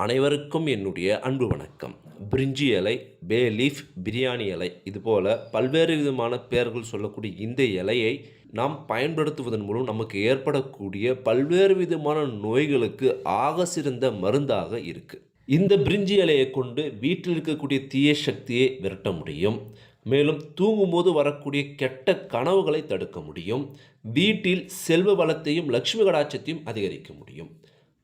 அனைவருக்கும் என்னுடைய அன்பு வணக்கம். பிரிஞ்சி இலை, பே லீஃப், பிரியாணி இலை இதுபோல் பல்வேறு விதமான பெயர்கள் சொல்லக்கூடிய இந்த இலையை நாம் பயன்படுத்துவதன் மூலம் நமக்கு ஏற்படக்கூடிய பல்வேறு விதமான நோய்களுக்கு ஆக சிறந்த மருந்தாக இருக்குது. இந்த பிரிஞ்சி இலையை கொண்டு வீட்டில் இருக்கக்கூடிய தீய சக்தியை விரட்ட முடியும். மேலும் தூங்கும்போது வரக்கூடிய கெட்ட கனவுகளை தடுக்க முடியும். வீட்டில் செல்வ வளத்தையும் லட்சுமி கடாட்சத்தையும் அதிகரிக்க முடியும்.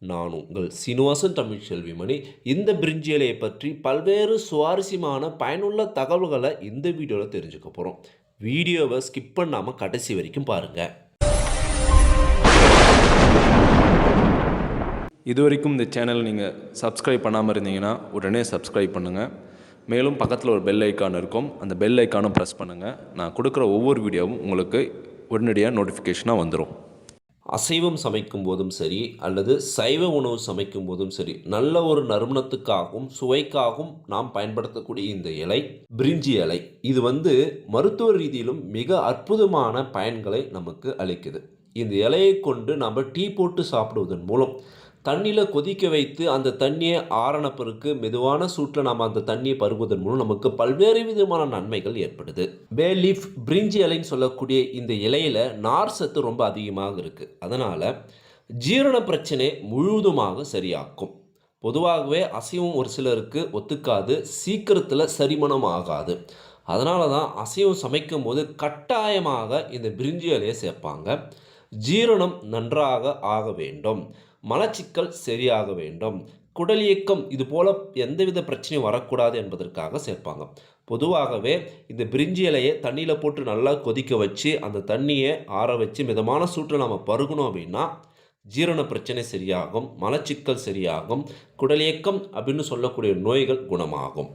நான் உங்கள் சீனிவாசன் தமிழ் செல்விமணி. இந்த பிரிஞ்சி இலையை பற்றி பல்வேறு சுவாரஸ்யமான பயனுள்ள தகவல்களை இந்த வீடியோவில் தெரிஞ்சுக்க போகிறோம். வீடியோவை ஸ்கிப் பண்ணாமல் கடைசி வரைக்கும் பாருங்கள். இது வரைக்கும் இந்த சேனல் நீங்கள் சப்ஸ்கிரைப் பண்ணாமல் இருந்தீங்கன்னா உடனே சப்ஸ்கிரைப் பண்ணுங்கள். மேலும் பக்கத்தில் ஒரு பெல் ஐக்கான் இருக்கும், அந்த பெல் ஐக்கானும் ப்ரெஸ் பண்ணுங்கள். நான் கொடுக்குற ஒவ்வொரு வீடியோவும் உங்களுக்கு உடனடியாக நோட்டிஃபிகேஷனாக வந்துடும். அசைவம் சமைக்கும் போதும் சரி அல்லது சைவ உணவு சமைக்கும் போதும் சரி நல்ல ஒரு நறுமணத்துக்காகவும் சுவைக்காகவும் நாம் பயன்படுத்தக்கூடிய இந்த இலை பிரிஞ்சி இலை இது மருத்துவ ரீதியிலும் மிக அற்புதமான பயன்களை நமக்கு அளிக்குது. இந்த இலையை கொண்டு நம்ம டீ போட்டு சாப்பிடுவதன் மூலம் தண்ணியில் கொதிக்க வைத்து அந்த தண்ணியை ஆறன பிறகு மெதுவான சூட்டில் நாம் அந்த தண்ணியை பருகுவதன் மூலம் நமக்கு பல்வேறு விதமான நன்மைகள் ஏற்படுது. பே லீஃப் பிரிஞ்சி இலைன்னு சொல்லக்கூடிய இந்த இலையில் நார் சத்து ரொம்ப அதிகமாக இருக்குது. அதனால் ஜீரண பிரச்சனை முழுவதுமாக சரியாக்கும். பொதுவாகவே அசைவம் ஒரு சிலருக்கு ஒத்துக்காது, சீக்கிரத்தில் செரிமானம் ஆகாது. அதனால தான் அசைவம் சமைக்கும் போது கட்டாயமாக இந்த பிரிஞ்சி இலையை சேர்ப்பாங்க. ஜீரணம் நன்றாக ஆக வேண்டும், மலச்சிக்கல் சரியாக வேண்டும், குடல் இயக்கம் இது போல் எந்தவித பிரச்சனையும் வரக்கூடாது என்பதற்காக சேர்ப்பாங்க. பொதுவாகவே இந்த பிரிஞ்சி இலையை தண்ணியில் போட்டு நல்லா கொதிக்க வச்சு அந்த தண்ணியை ஆற வச்சு மிதமான சூட்டில் நம்ம பருகணும் அப்படின்னா ஜீரண பிரச்சனை சரியாகும், மலச்சிக்கல் சரியாகும், குடல் இயக்கம் அப்படின்னு சொல்லக்கூடிய நோய்கள் குணமாகும்.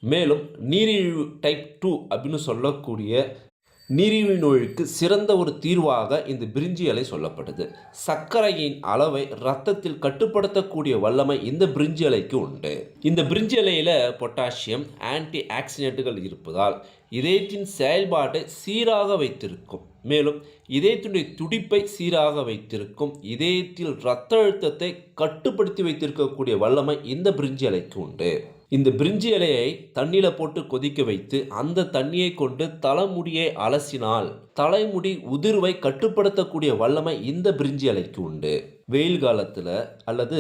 மேலும் நீரிழிவு டைப் 2 அப்படின்னு சொல்லக்கூடிய நீரிழிவு நோய்க்கு சிறந்த ஒரு தீர்வாக இந்த பிரிஞ்சி இலை சொல்லப்படுது. சர்க்கரையின் அளவை இரத்தத்தில் கட்டுப்படுத்தக்கூடிய வல்லமை இந்த பிரிஞ்சி இலைக்கு உண்டு. இந்த பிரிஞ்சி இலையில் பொட்டாசியம், ஆன்டி ஆக்சிடென்ட்டுகள் இருப்பதால் இதயத்தின் செயல்பாட்டை சீராக வைத்திருக்கும். மேலும் இதயத்தினுடைய துடிப்பை சீராக வைத்திருக்கும். இதயத்தில் இரத்த அழுத்தத்தை கட்டுப்படுத்தி வைத்திருக்கக்கூடிய வல்லமை இந்த பிரிஞ்சி இலைக்கு உண்டு. இந்த பிரிஞ்சி இலையை தண்ணியில் போட்டு கொதிக்க வைத்து அந்த தண்ணியை கொண்டு தலைமுடியை அலசினால் தலைமுடி உதிர்வை கட்டுப்படுத்தக்கூடிய வல்லமை இந்த பிரிஞ்சி இலைக்கு உண்டு. வெயில் காலத்தில் அல்லது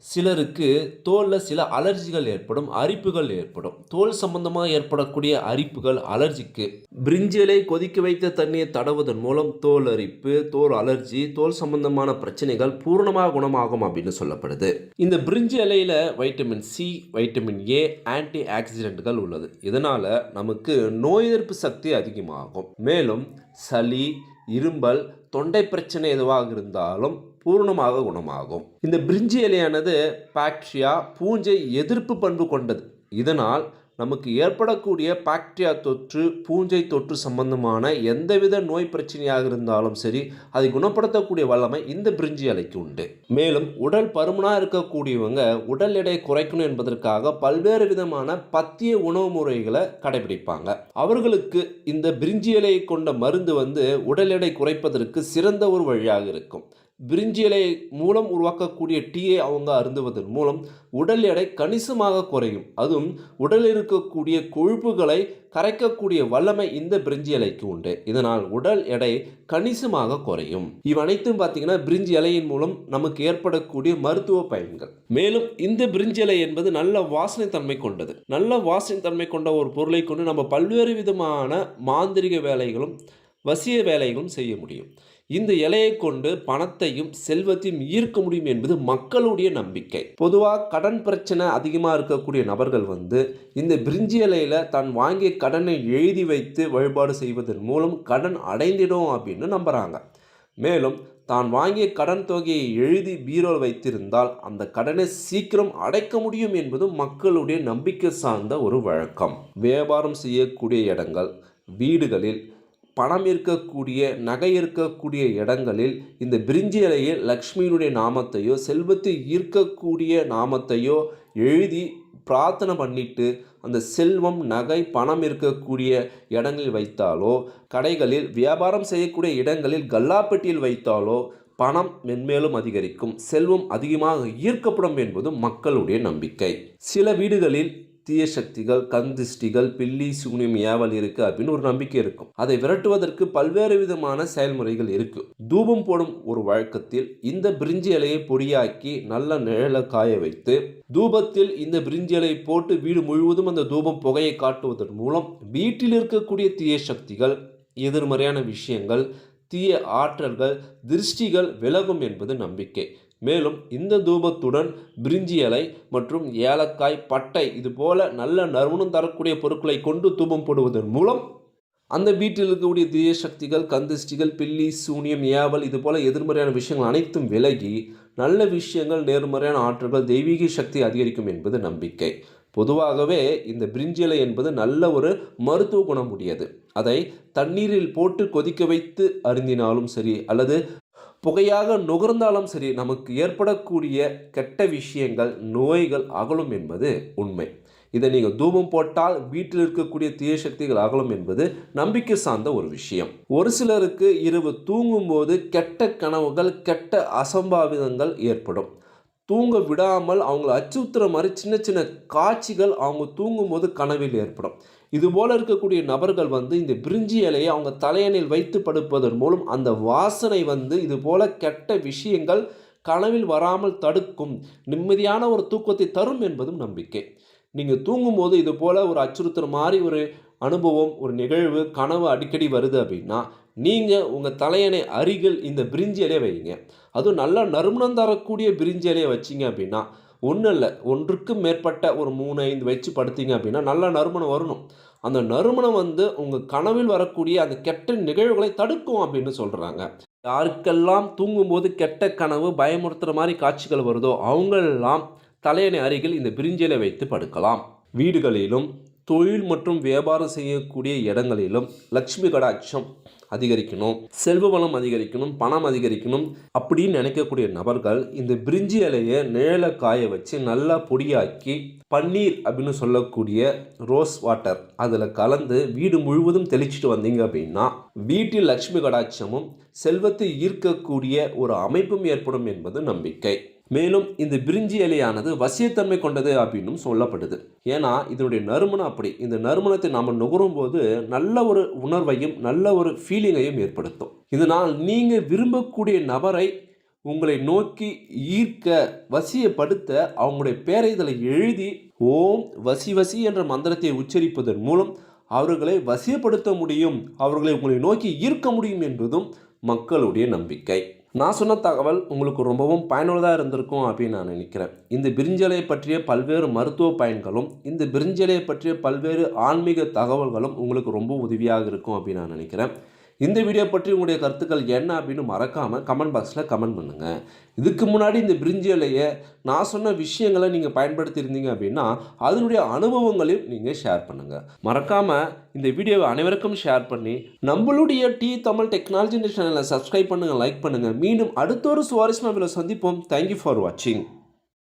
சிலருக்கு தோலில் சில அலர்ஜிகள் ஏற்படும், அரிப்புகள் ஏற்படும். தோல் சம்பந்தமாக ஏற்படக்கூடிய அரிப்புகள், அலர்ஜிக்கு பிரிஞ்சி இலை கொதிக்க வைத்த தண்ணியை தடவுவதன் மூலம் தோல் அரிப்பு, தோல் அலர்ஜி, தோல் சம்பந்தமான பிரச்சனைகள் பூர்ணமாக குணமாகும் அப்படின்னு சொல்லப்படுது. இந்த பிரிஞ்சி இலையில் vitamin C, vitamin A, anti ஆக்சிடென்ட்கள் உள்ளது. இதனால் நமக்கு நோய் எதிர்ப்பு சக்தி அதிகமாகும். மேலும் சளி, இரும்பல், தொண்டை பிரச்சனை எதுவாக இருந்தாலும் பூர்ணமாக குணமாகும். இந்த பிரிஞ்சி இலையானது பாக்டீரியா, பூஞ்சை எதிர்ப்பு பண்பு கொண்டது. இதனால் நமக்கு ஏற்படக்கூடிய பாக்டீரியா தொற்று, பூஞ்சை தொற்று சம்பந்தமான எந்தவித நோய் பிரச்சனையாக இருந்தாலும் சரி அதை குணப்படுத்தக்கூடிய வல்லமை இந்த பிரிஞ்சி இலைக்கு உண்டு. மேலும் உடல் பருமனாக இருக்கக்கூடியவங்க உடல் எடை குறைக்கணும் என்பதற்காக பல்வேறு விதமான பத்திய உணவு முறைகளை கடைபிடிப்பாங்க. அவர்களுக்கு இந்த பிரிஞ்சி இலையை கொண்ட மருந்து உடல் எடை குறைப்பதற்கு சிறந்த ஒரு வழியாக இருக்கும். பிரிஞ்சி இலை மூலம் உருவாக்கக்கூடிய டீயை அவங்க அருந்துவதன் மூலம் உடல் எடை கணிசமாக குறையும். அதுவும் உடலில் இருக்கக்கூடிய கொழுப்புகளை கரைக்கக்கூடிய வல்லமை இந்த பிரிஞ்சி இலைக்கு உண்டு. இதனால் உடல் எடை கணிசமாக குறையும். இவனைத்தும் பார்த்தீங்கன்னா பிரிஞ்சி இலையின் மூலம் நமக்கு ஏற்படக்கூடிய மருத்துவ பயன்கள். மேலும் இந்த பிரிஞ்சி இலை என்பது நல்ல வாசனை தன்மை கொண்டது. நல்ல வாசனை தன்மை கொண்ட ஒரு பொருளை கொண்டு நம்ம பல்வேறு விதமான மாந்திரிக வேலைகளும் வசிய வேலைகளும் செய்ய முடியும். இந்த இலையை கொண்டு பணத்தையும் செல்வத்தையும் ஈர்க்க முடியும் என்பது மக்களுடைய நம்பிக்கை. பொதுவாக கடன் பிரச்சனை அதிகமாக இருக்கக்கூடிய நபர்கள் இந்த பிரிஞ்சி இலையில் தான் வாங்கிய கடனை எழுதி வைத்து வழிபாடு செய்வதன் மூலம் கடன் அடைந்திடும் அப்படின்னு நம்புகிறாங்க. மேலும் தான் வாங்கிய கடன் தொகையை எழுதி பீரோல் வைத்திருந்தால் அந்த கடனை சீக்கிரம் அடைக்க முடியும் என்பதும் மக்களுடைய நம்பிக்கை சார்ந்த ஒரு வழக்கம். வியாபாரம் செய்யக்கூடிய இடங்கள், வீடுகளில் பணம் இருக்கக்கூடிய, நகை இருக்கக்கூடிய இடங்களில் இந்த பிரிஞ்சி இலையில் லக்ஷ்மியினுடைய நாமத்தையோ செல்வத்தை ஈர்க்கக்கூடிய நாமத்தையோ எழுதி பிரார்த்தனை பண்ணிட்டு அந்த செல்வம், நகை, பணம் இருக்கக்கூடிய இடங்களில் வைத்தாலோ, கடைகளில் வியாபாரம் செய்யக்கூடிய இடங்களில் கல்லாப்பெட்டியில் வைத்தாலோ, பணம் மென்மேலும் அதிகரிக்கும், செல்வம் அதிகமாக ஈர்க்கப்படும் என்பது மக்களுடைய நம்பிக்கை. சில வீடுகளில் தீய சக்திகள், கண் திருஷ்டிகள், பில்லி சூனியம் ஏவல் இருக்கு அப்படின்னு ஒரு நம்பிக்கை இருக்கும். அதை விரட்டுவதற்கு பல்வேறு விதமான செயல்முறைகள் இருக்கு. தூபம் போடும் ஒரு வழக்கத்தில் இந்த பிரிஞ்சி இலையை பொடியாக்கி நல்ல நிழல காய வைத்து தூபத்தில் இந்த பிரிஞ்சி இலையை போட்டு வீடு முழுவதும் அந்த தூபம் புகையை காட்டுவதன் மூலம் வீட்டில் இருக்கக்கூடிய தீய சக்திகள், எதிர்மறையான விஷயங்கள், தீய ஆற்றல்கள், திருஷ்டிகள் விலகும் என்பது நம்பிக்கை. மேலும் இந்த தூபத்துடன் பிரிஞ்சி இலை மற்றும் ஏலக்காய், பட்டை இது போல நல்ல நறுமணம் தரக்கூடிய பொருட்களை கொண்டு தூபம் போடுவதன் மூலம் அந்த வீட்டில் இருக்கக்கூடிய தீய சக்திகள், கந்திஷ்டிகள், பில்லி சூனியம் ஏவல் இது போல எதிர்மறையான விஷயங்கள் அனைத்தும் விலகி நல்ல விஷயங்கள், நேர்மறையான ஆற்றல்கள், தெய்வீக சக்தி அதிகரிக்கும் என்பது நம்பிக்கை. பொதுவாகவே இந்த பிரிஞ்சி இலை என்பது நல்ல ஒரு மருத்துவ குணம் உடையது. அதை தண்ணீரில் போட்டு கொதிக்க வைத்து அருந்தினாலும் சரி அல்லது புகையாக நுகர்ந்தாலும் சரி நமக்கு ஏற்படக்கூடிய கெட்ட விஷயங்கள், நோய்கள் அகலும் என்பது உண்மை. இதை நீங்கள் தூபம் போட்டால் வீட்டில் இருக்கக்கூடிய தீய சக்திகள் அகலும் என்பது நம்பிக்கை சார்ந்த ஒரு விஷயம். ஒரு சிலருக்கு இரவு தூங்கும்போது கெட்ட கனவுகள், கெட்ட அசம்பாவிதங்கள் ஏற்படும். தூங்க விடாமல் அவங்கள அச்சுறுத்துற மாதிரி சின்ன சின்ன காட்சிகள் அவங்க தூங்கும்போது கனவில் ஏற்படும். இதுபோல் இருக்கக்கூடிய நபர்கள் இந்த பிரிஞ்சி இலையை அவங்க தலையணையில் வைத்து படுப்பதன் மூலம் அந்த வாசனை இதுபோல் கெட்ட விஷயங்கள் கனவில் வராமல் தடுக்கும், நிம்மதியான ஒரு தூக்கத்தை தரும் என்பதும் நம்பிக்கை. நீங்கள் தூங்கும்போது இது போல் ஒரு அச்சுறுத்துற மாதிரி ஒரு அனுபவம், ஒரு நிகழ்வு, கனவு அடிக்கடி வருது அப்படின்னா நீங்கள் உங்கள் தலையணை அருகில் இந்த பிரிஞ்சி இலையை வைங்க. அதுவும் நல்லா நறுமணம் தரக்கூடிய பிரிஞ்சி இலையை வச்சிங்க அப்படின்னா ஒன்றும் இல்லை, ஒன்றுக்கும் மேற்பட்ட ஒரு 3-5 வச்சு படுத்திங்க அப்படின்னா நல்ல நறுமணம் வரணும். அந்த நறுமணம் உங்கள் கனவில் வரக்கூடிய அந்த கெட்ட நிகழ்வுகளை தடுக்கும் அப்படின்னு சொல்கிறாங்க. யாருக்கெல்லாம் தூங்கும்போது கெட்ட கனவு, பயமுறுத்துகிற மாதிரி காட்சிகள் வருதோ அவங்களெல்லாம் தலையணை அருகில் இந்த பிரிஞ்சி இலை வைத்து படுக்கலாம். வீடுகளிலும் தொழில் மற்றும் வியாபாரம் செய்யக்கூடிய இடங்களிலும் லக்ஷ்மி கடாட்சம் அதிகரிக்கணும், செல்வ வளம் அதிகரிக்கணும், பணம் அதிகரிக்கணும் அப்படின்னு நினைக்கக்கூடிய நபர்கள் இந்த பிரிஞ்சி இலையை நிழல காய வச்சு நல்லா பொடியாக்கி பன்னீர் அப்படின்னு சொல்லக்கூடிய ரோஸ் வாட்டர் அதில் கலந்து வீடு முழுவதும் தெளிச்சுட்டு வந்தீங்க அப்படின்னா வீட்டில் லக்ஷ்மி கடாட்சமும் செல்வத்தை ஈர்க்கக்கூடிய ஒரு அமைப்பும் ஏற்படும் என்பது நம்பிக்கை. மேலும் இந்த பிரிஞ்சி இலையானது வசியத்தன்மை கொண்டது அப்படின்னு சொல்லப்படுது. ஏன்னா இதனுடைய நறுமணம் அப்படி. இந்த நறுமணத்தை நாம் நுகரும் போது நல்ல ஒரு உணர்வையும் நல்ல ஒரு ஃபீலிங்கையும் ஏற்படுத்தும். இதனால் நீங்கள் விரும்பக்கூடிய நபரை உங்களை நோக்கி ஈர்க்க, வசியப்படுத்த அவங்களுடைய பேரை இதில் எழுதி ஓம் வசி வசி என்ற மந்திரத்தை உச்சரிப்பதன் மூலம் அவர்களை வசியப்படுத்த முடியும், அவர்களை உங்களை நோக்கி ஈர்க்க முடியும் என்பதும் மக்களுடைய நம்பிக்கை. நான் சொன்ன தகவல் உங்களுக்கு ரொம்பவும் பயனுள்ளதாக இருந்திருக்கும் அப்படின்னு நான் நினைக்கிறேன். இந்த பிரிஞ்சி இலையை பற்றிய பல்வேறு மருத்துவ பயன்களும் இந்த பிரிஞ்சி இலையை பற்றிய பல்வேறு ஆன்மீக தகவல்களும் உங்களுக்கு ரொம்ப உதவியாக இருக்கும் அப்படின்னு நான் நினைக்கிறேன். இந்த வீடியோ பற்றி உங்களுடைய கருத்துக்கள் என்ன அப்படின்னு மறக்காமல் கமெண்ட் பாக்ஸில் கமெண்ட் பண்ணுங்கள். இதுக்கு முன்னாடி இந்த பிரிஞ்சி இலையை நான் சொன்ன விஷயங்களை நீங்கள் பயன்படுத்தியிருந்தீங்க அப்படின்னா அதனுடைய அனுபவங்களையும் நீங்கள் ஷேர் பண்ணுங்கள். மறக்காமல் இந்த வீடியோவை அனைவருக்கும் ஷேர் பண்ணி நம்மளுடைய தமிழ் டெக்னாலஜி சேனலை சப்ஸ்கிரைப் பண்ணுங்கள், லைக் பண்ணுங்கள். மீண்டும் அடுத்த ஒரு சுவாரஸ்யமான வீடியோவில் சந்திப்போம். தேங்க்யூ ஃபார் வாட்சிங்.